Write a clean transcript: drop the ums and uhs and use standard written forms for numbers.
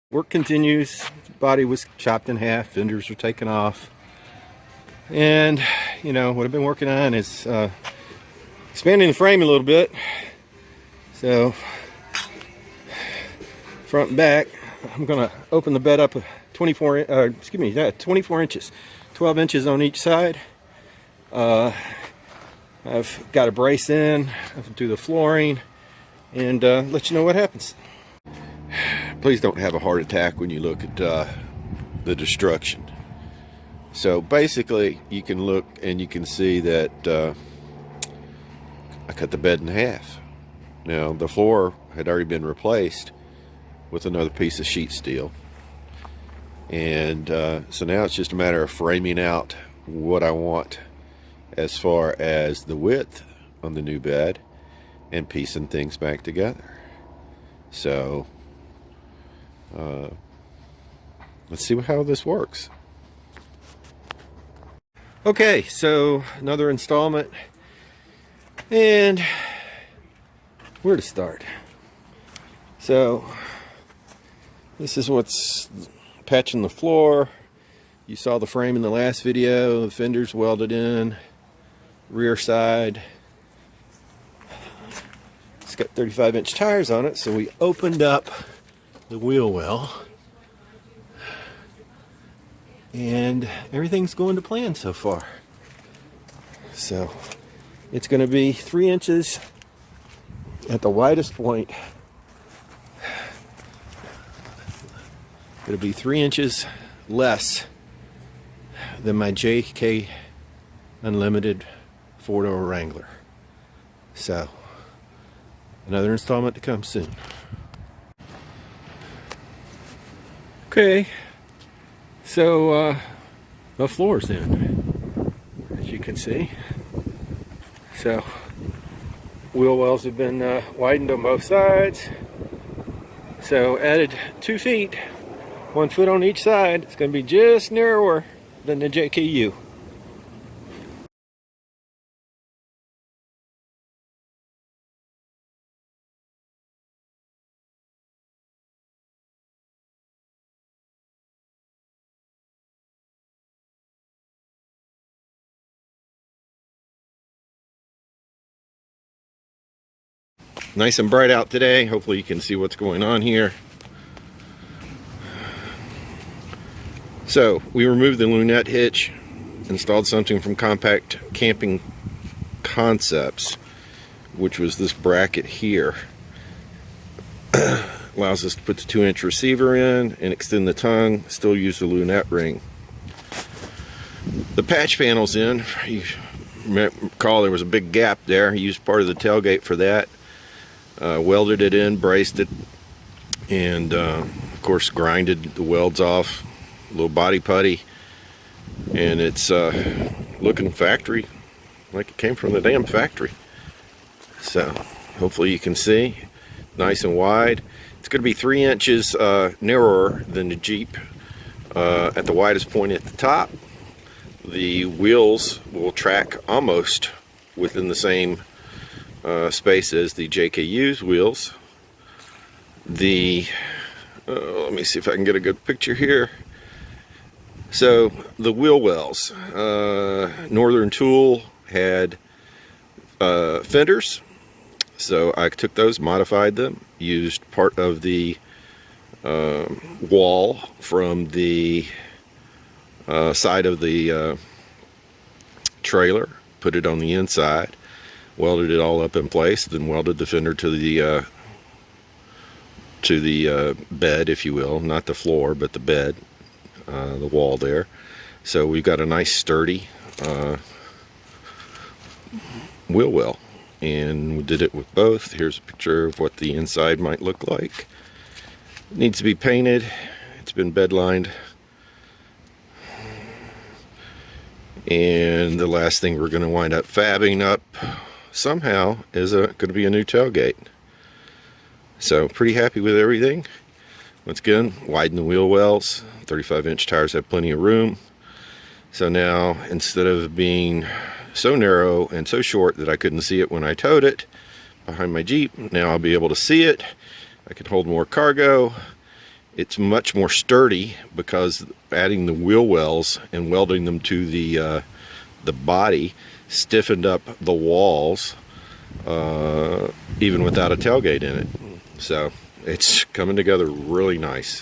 Work continues. Body was chopped in half. Fenders were taken off. And, you know, what I've been working on is expanding the frame a little bit. So, front and back, I'm going to open the bed up 24 inches. 12 inches on each side. I've got a brace in. I'll do the flooring and let you know what happens. Please don't have a heart attack when you look at the destruction. So basically, you can look and you can see that I cut the bed in half. Now, the floor had already been replaced with another piece of sheet steel. And so now it's just a matter of framing out what I want as far as the width on the new bed and piecing things back together. So let's see how this works. Okay, so another installment, and where to start? So this is what's patching the floor. You saw the frame in the last video. The fenders welded in, rear side. It's got 35-inch tires on it, so we opened up the wheel well, and everything's going to plan so far. So it's going to be 3 inches at the widest point. It'll be 3 inches less than my JK Unlimited 4-door Wrangler. So another installment to come soon. Okay, so the floor's in, as you can see. So wheel wells have been widened on both sides. So added 2 feet, 1 foot on each side. It's going to be just narrower than the JKU. Nice and bright out today. Hopefully you can see what's going on here. So we removed the lunette hitch, installed something from Compact Camping Concepts, which was this bracket here. Allows us to put the 2-inch receiver in and extend the tongue, still use the lunette ring. The patch panel's in. You recall there was a big gap there. I used part of the tailgate for that. Welded it in, braced it, and of course grinded the welds off, a little body putty, and it's looking factory, like it came from the damn factory. So hopefully you can see, nice and wide. It's going to be 3 inches narrower than the Jeep at the widest point at the top. The wheels will track almost within the same space as the JKU's wheels. Let me see if I can get a good picture here. So the wheel wells, Northern Tool had fenders, so I took those, modified them, used part of the wall from the side of the trailer, put it on the inside, welded it all up in place, then welded the fender to the bed, if you will, not the floor, but the bed, the wall there. So we've got a nice sturdy wheel well, and we did it with both. Here's a picture of what the inside might look like. It needs to be painted. It's been bed lined. And the last thing we're going to wind up fabbing up somehow is going to be a new tailgate. So pretty happy with everything. Once again, widen the wheel wells. 35-inch tires have plenty of room. So now, instead of being so narrow and so short that I couldn't see it when I towed it behind my Jeep, now I'll be able to see it. I can hold more cargo, It's much more sturdy because adding the wheel wells and welding them to the body stiffened up the walls, even without a tailgate in it. So it's coming together really nice.